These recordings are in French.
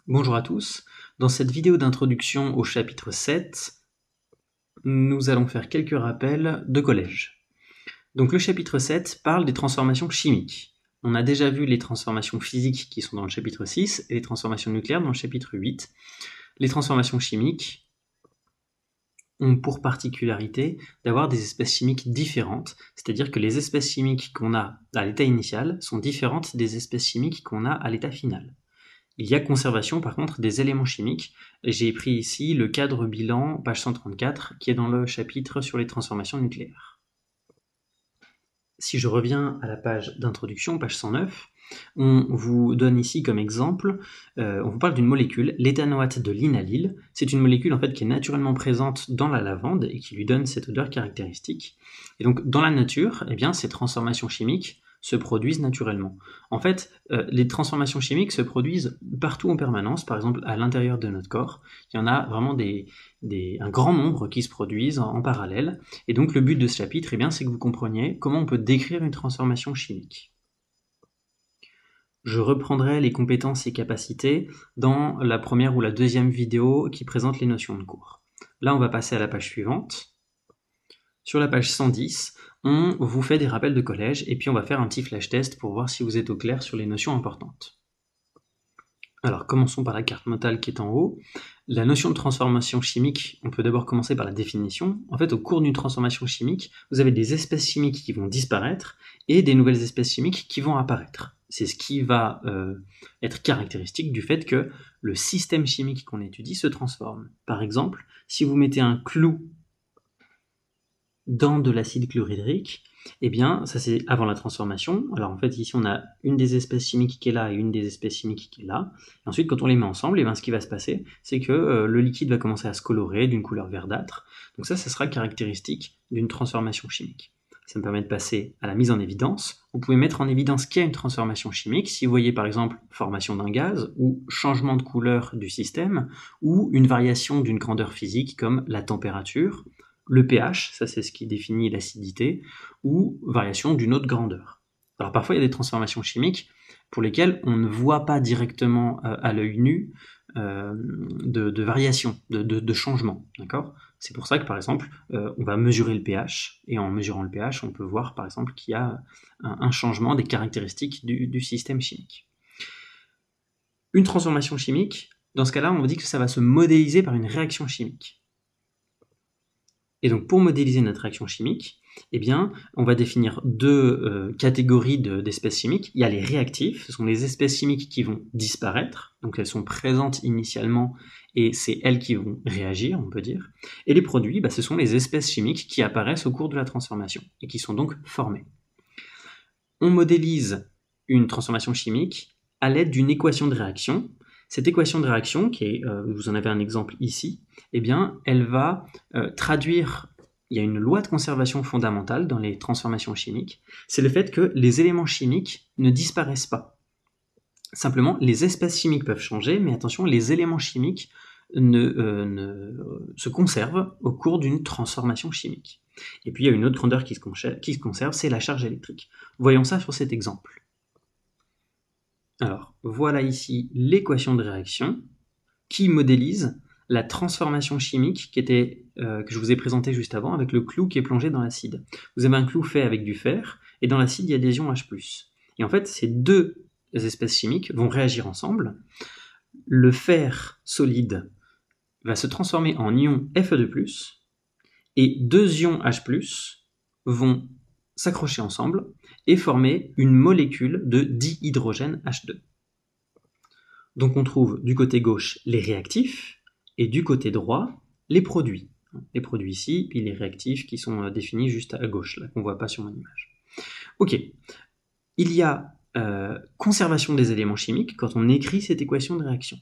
Bonjour à tous, dans cette vidéo d'introduction au chapitre 7, nous allons faire quelques rappels de collège. Donc le chapitre 7 parle des transformations chimiques. On a déjà vu les transformations physiques qui sont dans le chapitre 6 et les transformations nucléaires dans le chapitre 8. Les transformations chimiques ont pour particularité d'avoir des espèces chimiques différentes, c'est-à-dire que les espèces chimiques qu'on a à l'état initial sont différentes des espèces chimiques qu'on a à l'état final. Il y a conservation par contre des éléments chimiques. J'ai pris ici le cadre bilan, page 134, qui est dans le chapitre sur les transformations nucléaires. Si je reviens à la page d'introduction, page 109, on vous donne ici comme exemple, on vous parle d'une molécule, l'éthanoate de linalyle. C'est une molécule en fait qui est naturellement présente dans la lavande et qui lui donne cette odeur caractéristique. Et donc dans la nature, eh bien, ces transformations chimiques se produisent naturellement. En fait, les transformations chimiques se produisent partout en permanence, par exemple à l'intérieur de notre corps. Il y en a vraiment un grand nombre qui se produisent en parallèle. Et donc le but de ce chapitre, eh bien, c'est que vous compreniez comment on peut décrire une transformation chimique. Je reprendrai les compétences et capacités dans la première ou la deuxième vidéo qui présente les notions de cours. Là, on va passer à la page suivante. Sur la page 110, on vous fait des rappels de collège et puis on va faire un petit flash test pour voir si vous êtes au clair sur les notions importantes. Alors, commençons par la carte mentale qui est en haut. La notion de transformation chimique, on peut d'abord commencer par la définition. En fait, au cours d'une transformation chimique, vous avez des espèces chimiques qui vont disparaître et des nouvelles espèces chimiques qui vont apparaître. C'est ce qui va être caractéristique du fait que le système chimique qu'on étudie se transforme. Par exemple, si vous mettez un clou dans de l'acide chlorhydrique, eh bien, ça c'est avant la transformation. Alors en fait, ici on a une des espèces chimiques qui est là et une des espèces chimiques qui est là. Et ensuite, quand on les met ensemble, eh bien, ce qui va se passer, c'est que le liquide va commencer à se colorer d'une couleur verdâtre. Donc ça sera caractéristique d'une transformation chimique. Ça me permet de passer à la mise en évidence. Vous pouvez mettre en évidence qu'il y a une transformation chimique si vous voyez par exemple formation d'un gaz ou changement de couleur du système ou une variation d'une grandeur physique comme la température, le pH, ça c'est ce qui définit l'acidité, ou variation d'une autre grandeur. Alors parfois il y a des transformations chimiques pour lesquelles on ne voit pas directement à l'œil nu de variation, de changement, d'accord ? C'est pour ça que par exemple on va mesurer le pH, et en mesurant le pH on peut voir par exemple qu'il y a un changement des caractéristiques du système chimique. Une transformation chimique, dans ce cas-là on dit que ça va se modéliser par une réaction chimique. Et donc pour modéliser notre réaction chimique, eh bien, on va définir deux catégories d'espèces chimiques. Il y a les réactifs, ce sont les espèces chimiques qui vont disparaître, donc elles sont présentes initialement et c'est elles qui vont réagir, on peut dire. Et les produits, ce sont les espèces chimiques qui apparaissent au cours de la transformation et qui sont donc formées. On modélise une transformation chimique à l'aide d'une équation de réaction. Cette équation de réaction, vous en avez un exemple ici, eh bien, elle va traduire, il y a une loi de conservation fondamentale dans les transformations chimiques, c'est le fait que les éléments chimiques ne disparaissent pas. Simplement, les espèces chimiques peuvent changer, mais attention, les éléments chimiques se conservent au cours d'une transformation chimique. Et puis, il y a une autre grandeur qui se conserve, c'est la charge électrique. Voyons ça sur cet exemple. Alors, voilà ici l'équation de réaction qui modélise la transformation chimique que je vous ai présentée juste avant avec le clou qui est plongé dans l'acide. Vous avez un clou fait avec du fer et dans l'acide il y a des ions H+. Et en fait, ces deux espèces chimiques vont réagir ensemble. Le fer solide va se transformer en ion Fe2+, et deux ions H+, vont s'accrocher ensemble et former une molécule de dihydrogène H2. Donc on trouve du côté gauche les réactifs et du côté droit les produits. Les produits ici, puis les réactifs qui sont définis juste à gauche, là qu'on ne voit pas sur mon image. Ok, il y a conservation des éléments chimiques quand on écrit cette équation de réaction.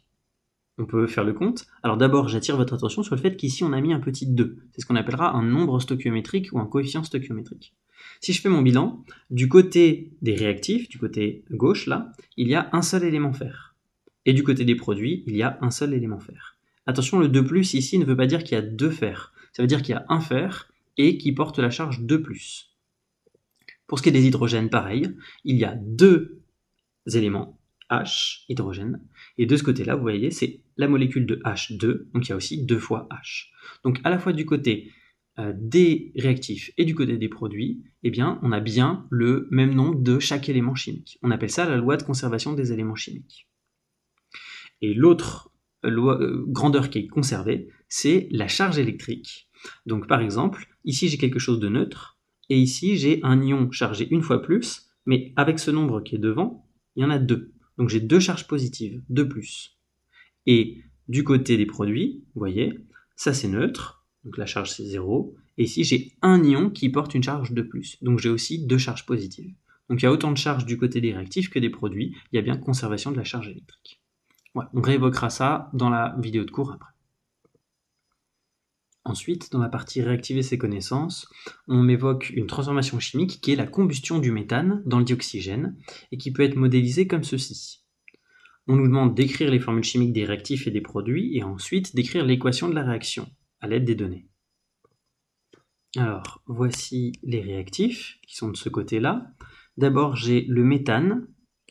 On peut faire le compte. Alors d'abord, j'attire votre attention sur le fait qu'ici on a mis un petit 2. C'est ce qu'on appellera un nombre stoichiométrique ou un coefficient stoichiométrique. Si je fais mon bilan, du côté des réactifs, du côté gauche là, il y a un seul élément fer. Et du côté des produits, il y a un seul élément fer. Attention, le 2+ ici ne veut pas dire qu'il y a deux fers. Ça veut dire qu'il y a un fer et qui porte la charge 2+. Pour ce qui est des hydrogènes, pareil, il y a deux éléments H, hydrogène. Et de ce côté-là, vous voyez, c'est la molécule de H2, donc il y a aussi 2 fois H. Donc à la fois du côté des réactifs et du côté des produits, eh bien, on a bien le même nombre de chaque élément chimique. On appelle ça la loi de conservation des éléments chimiques. Et l'autre grandeur qui est conservée, c'est la charge électrique. Donc par exemple, ici j'ai quelque chose de neutre, et ici j'ai un ion chargé une fois plus, mais avec ce nombre qui est devant, il y en a 2. Donc j'ai 2 charges positives, 2 plus. Et du côté des produits, vous voyez, ça c'est neutre, donc la charge c'est 0, et ici j'ai un ion qui porte une charge de plus, donc j'ai aussi 2 charges positives. Donc il y a autant de charges du côté des réactifs que des produits, il y a bien conservation de la charge électrique. Ouais, on réévoquera ça dans la vidéo de cours après. Ensuite, dans la partie réactiver ses connaissances, on évoque une transformation chimique qui est la combustion du méthane dans le dioxygène et qui peut être modélisée comme ceci. On nous demande d'écrire les formules chimiques des réactifs et des produits et ensuite d'écrire l'équation de la réaction à l'aide des données. Alors, voici les réactifs qui sont de ce côté-là. D'abord, j'ai le méthane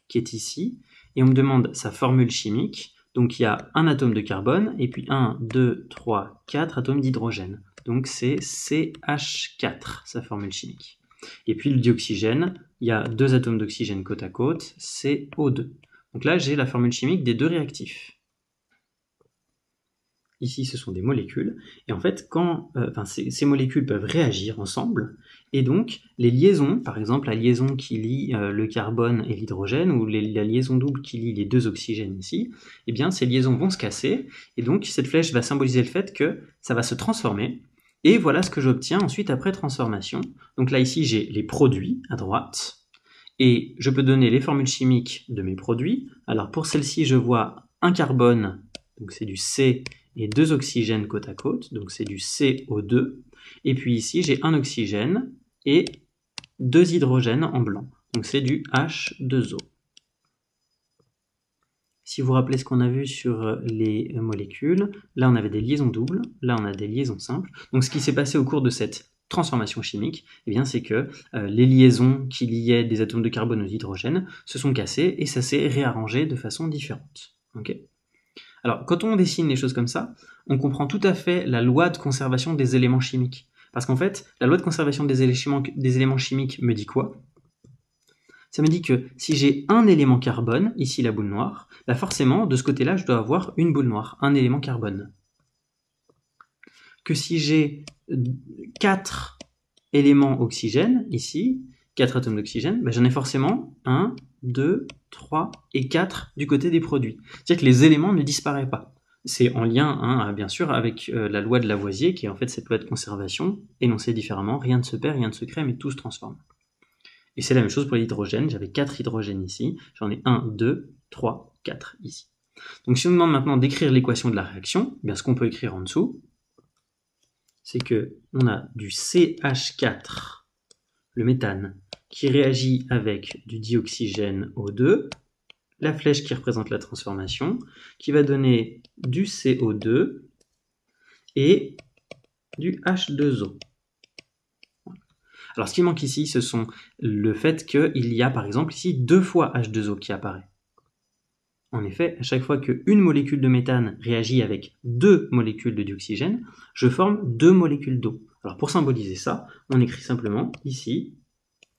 qui est ici et on me demande sa formule chimique. Donc il y a un atome de carbone et puis 1, 2, 3, 4 atomes d'hydrogène. Donc c'est CH4, sa formule chimique. Et puis le dioxygène, il y a 2 atomes d'oxygène côte à côte, CO2. Donc là j'ai la formule chimique des 2 réactifs. Ici, ce sont des molécules, et en fait, ces molécules peuvent réagir ensemble, et donc les liaisons, par exemple la liaison qui lie le carbone et l'hydrogène, ou la liaison double qui lie les 2 oxygènes ici, eh bien ces liaisons vont se casser, et donc cette flèche va symboliser le fait que ça va se transformer, et voilà ce que j'obtiens ensuite après transformation. Donc là ici j'ai les produits à droite, et je peux donner les formules chimiques de mes produits. Alors pour celle-ci, je vois un carbone, donc c'est du C, et 2 oxygènes côte à côte, donc c'est du CO2. Et puis ici, j'ai un oxygène et 2 hydrogènes en blanc, donc c'est du H2O. Si vous vous rappelez ce qu'on a vu sur les molécules, là on avait des liaisons doubles, là on a des liaisons simples. Donc ce qui s'est passé au cours de cette transformation chimique, eh bien, c'est que les liaisons qui liaient des atomes de carbone aux hydrogènes se sont cassées et ça s'est réarrangé de façon différente. Okay ? Alors, quand on dessine les choses comme ça, on comprend tout à fait la loi de conservation des éléments chimiques. Parce qu'en fait, la loi de conservation des éléments chimiques me dit quoi? Ça me dit que si j'ai un élément carbone, ici la boule noire, bah forcément, de ce côté-là, je dois avoir une boule noire, un élément carbone. Que si j'ai 4 éléments oxygène, ici, 4 atomes d'oxygène, bah j'en ai forcément 1, 2, 3 et 4 du côté des produits. C'est-à-dire que les éléments ne disparaissent pas. C'est en lien, bien sûr, avec la loi de Lavoisier, qui est en fait cette loi de conservation, énoncée différemment, rien ne se perd, rien ne se crée, mais tout se transforme. Et c'est la même chose pour l'hydrogène, j'avais 4 hydrogènes ici, j'en ai 1, 2, 3, 4 ici. Donc si on me demande maintenant d'écrire l'équation de la réaction, eh bien ce qu'on peut écrire en dessous, c'est qu'on a du CH4, le méthane, qui réagit avec du dioxygène O2, la flèche qui représente la transformation, qui va donner du CO2 et du H2O. Alors ce qui manque ici, ce sont le fait qu'il y a par exemple ici 2 fois H2O qui apparaît. En effet, à chaque fois qu'une molécule de méthane réagit avec 2 molécules de dioxygène, je forme 2 molécules d'eau. Alors pour symboliser ça, on écrit simplement ici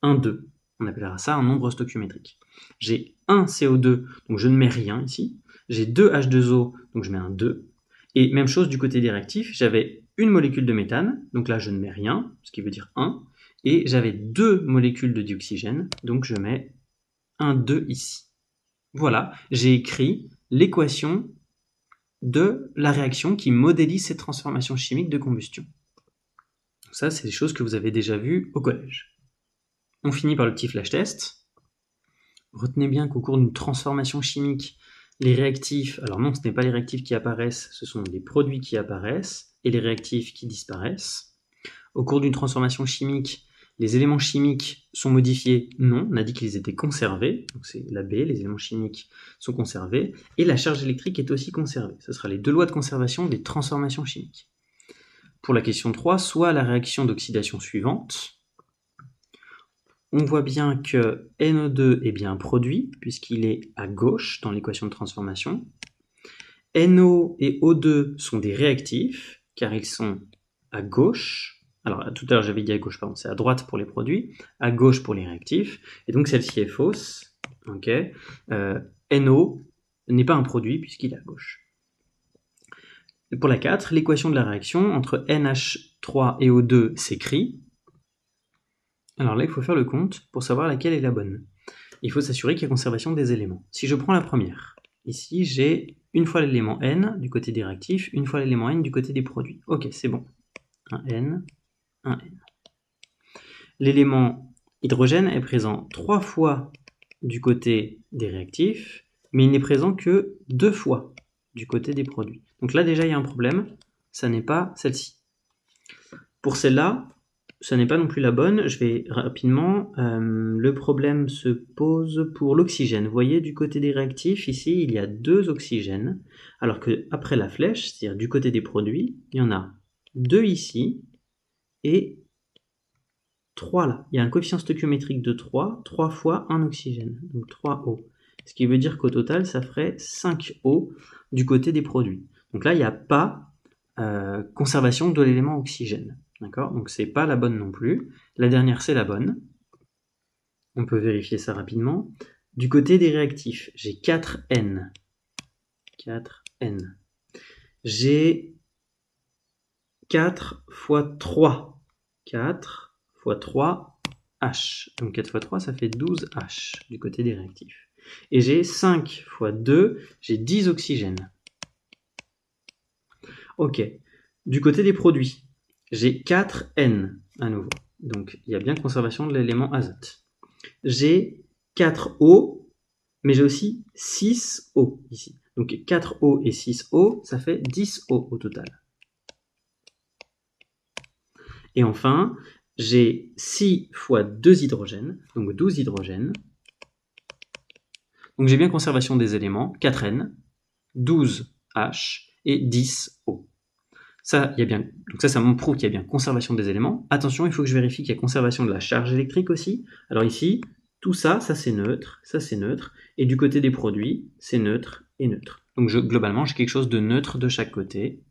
un 2. On appellera ça un nombre stoichiométrique. J'ai un CO2, donc je ne mets rien ici. J'ai 2 H2O, donc je mets un 2. Et même chose du côté des réactifs, j'avais une molécule de méthane, donc là je ne mets rien, ce qui veut dire 1. Et j'avais 2 molécules de dioxygène, donc je mets un 2 ici. Voilà, j'ai écrit l'équation de la réaction qui modélise cette transformation chimique de combustion. Ça, c'est des choses que vous avez déjà vues au collège. On finit par le petit flash test. Retenez bien qu'au cours d'une transformation chimique, les réactifs, alors non, ce n'est pas les réactifs qui apparaissent, ce sont les produits qui apparaissent et les réactifs qui disparaissent. Au cours d'une transformation chimique, les éléments chimiques sont modifiés? Non, on a dit qu'ils étaient conservés, donc c'est la B, les éléments chimiques sont conservés, et la charge électrique est aussi conservée. Ce sera les 2 lois de conservation des transformations chimiques. Pour la question 3, soit la réaction d'oxydation suivante, on voit bien que NO2 est bien un produit, puisqu'il est à gauche dans l'équation de transformation. NO et O2 sont des réactifs, car ils sont à gauche. Alors, tout à l'heure, j'avais dit à gauche, pardon, c'est à droite pour les produits, à gauche pour les réactifs. Et donc, celle-ci est fausse. Ok. NO n'est pas un produit, puisqu'il est à gauche. Et pour la 4, l'équation de la réaction entre NH3 et O2 s'écrit. Alors là, il faut faire le compte pour savoir laquelle est la bonne. Il faut s'assurer qu'il y a conservation des éléments. Si je prends la première, ici j'ai une fois l'élément N du côté des réactifs, une fois l'élément N du côté des produits. Ok, c'est bon. Un N, un N. L'élément hydrogène est présent 3 fois du côté des réactifs, mais il n'est présent que 2 fois du côté des produits. Donc là déjà il y a un problème, ça n'est pas celle-ci. Pour celle-là, ça n'est pas non plus la bonne, je vais rapidement. Le problème se pose pour l'oxygène. Vous voyez, du côté des réactifs, ici, il y a 2 oxygènes, alors qu'après la flèche, c'est-à-dire du côté des produits, il y en a 2 ici, et 3 là. Il y a un coefficient stoichiométrique de 3 fois 1 oxygène, donc 3O. Ce qui veut dire qu'au total, ça ferait 5O du côté des produits. Donc là, il n'y a pas conservation de l'élément oxygène. D'accord? Donc c'est pas la bonne non plus. La dernière, c'est la bonne. On peut vérifier ça rapidement. Du côté des réactifs, j'ai 4N. 4N. J'ai 4 fois 3. 4 fois 3, H. Donc 4 fois 3, ça fait 12H du côté des réactifs. Et j'ai 5 fois 2, j'ai 10 oxygènes. Ok. Du côté des produits, j'ai 4N à nouveau. Donc il y a bien conservation de l'élément azote. J'ai 4O, mais j'ai aussi 6O ici. Donc 4O et 6O, ça fait 10O au total. Et enfin, j'ai 6 fois 2 hydrogènes, donc 12 hydrogènes. Donc j'ai bien conservation des éléments, 4N, 12H et 10O. Ça, il y a bien, donc ça me prouve qu'il y a bien conservation des éléments. Attention, il faut que je vérifie qu'il y a conservation de la charge électrique aussi. Alors ici, tout ça, ça c'est neutre, et du côté des produits, c'est neutre et neutre. Donc globalement, j'ai quelque chose de neutre de chaque côté.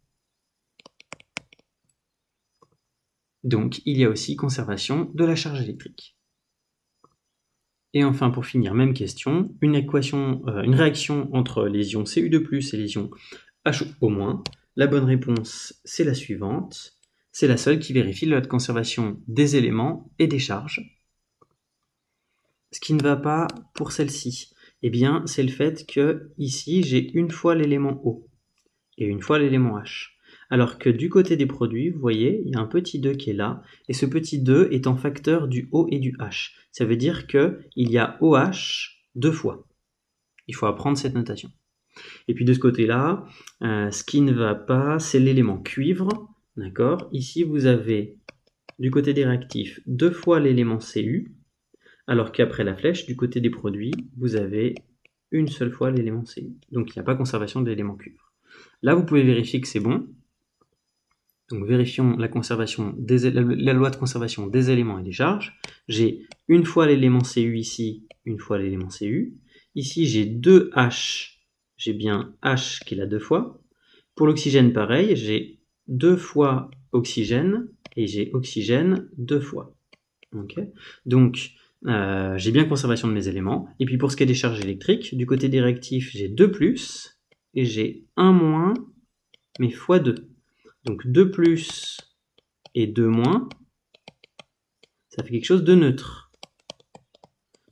Donc il y a aussi conservation de la charge électrique. Et enfin, pour finir, même question, une réaction entre les ions Cu2+, et les ions HO-. La bonne réponse, c'est la suivante. C'est la seule qui vérifie la conservation des éléments et des charges. Ce qui ne va pas pour celle-ci, eh bien, c'est le fait que ici, j'ai une fois l'élément O et une fois l'élément H. Alors que du côté des produits, vous voyez, il y a un petit 2 qui est là, et ce petit 2 est en facteur du O et du H. Ça veut dire qu'il y a OH 2 fois. Il faut apprendre cette notation. Et puis de ce côté-là, ce qui ne va pas, c'est l'élément cuivre. D'accord? Ici, vous avez, du côté des réactifs, 2 fois l'élément Cu, alors qu'après la flèche, du côté des produits, vous avez une seule fois l'élément Cu. Donc il n'y a pas conservation de l'élément cuivre. Là, vous pouvez vérifier que c'est bon. Donc vérifions la loi de conservation des éléments et des charges. J'ai une fois l'élément Cu ici, une fois l'élément Cu. Ici, j'ai 2 H. J'ai bien H qui est là 2 fois. Pour l'oxygène, pareil, j'ai 2 fois oxygène et j'ai oxygène 2 fois. Okay. Donc, j'ai bien conservation de mes éléments. Et puis pour ce qui est des charges électriques, du côté des réactifs, j'ai 2 plus et j'ai 1 moins, mais fois 2. Donc 2 plus et 2 moins, ça fait quelque chose de neutre.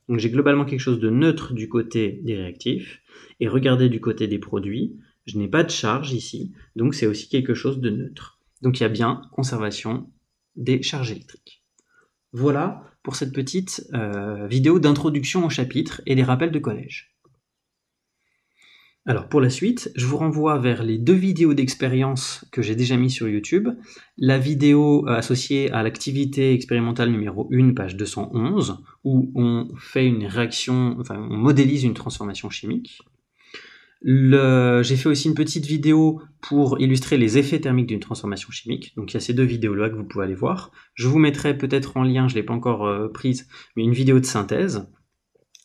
Donc j'ai globalement quelque chose de neutre du côté des réactifs. Et regardez du côté des produits, je n'ai pas de charge ici, donc c'est aussi quelque chose de neutre. Donc il y a bien conservation des charges électriques. Voilà pour cette petite vidéo d'introduction au chapitre et des rappels de collège. Alors pour la suite, je vous renvoie vers les 2 vidéos d'expérience que j'ai déjà mis sur YouTube. La vidéo associée à l'activité expérimentale numéro 1, page 211, où on fait une réaction, enfin on modélise une transformation chimique. J'ai fait aussi une petite vidéo pour illustrer les effets thermiques d'une transformation chimique. Donc il y a ces 2 vidéos-là que vous pouvez aller voir. Je vous mettrai peut-être en lien, je ne l'ai pas encore prise, mais une vidéo de synthèse.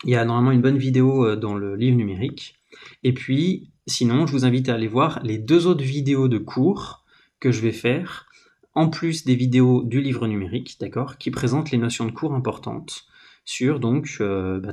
Il y a normalement une bonne vidéo dans le livre numérique. Et puis, sinon, je vous invite à aller voir les 2 autres vidéos de cours que je vais faire, en plus des vidéos du livre numérique, d'accord, qui présentent les notions de cours importantes sur donc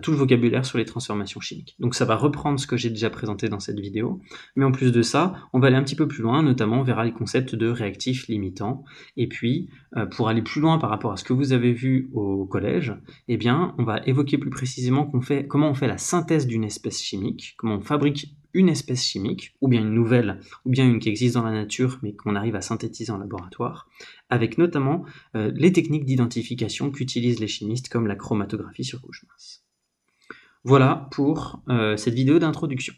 tout le vocabulaire sur les transformations chimiques. Donc ça va reprendre ce que j'ai déjà présenté dans cette vidéo, mais en plus de ça, on va aller un petit peu plus loin, notamment on verra les concepts de réactifs limitants, et puis pour aller plus loin par rapport à ce que vous avez vu au collège, eh bien on va évoquer plus précisément comment on fait la synthèse d'une espèce chimique, comment on fabrique une espèce chimique, ou bien une nouvelle, ou bien une qui existe dans la nature, mais qu'on arrive à synthétiser en laboratoire, avec notamment les techniques d'identification qu'utilisent les chimistes, comme la chromatographie sur couche mince. Voilà pour cette vidéo d'introduction.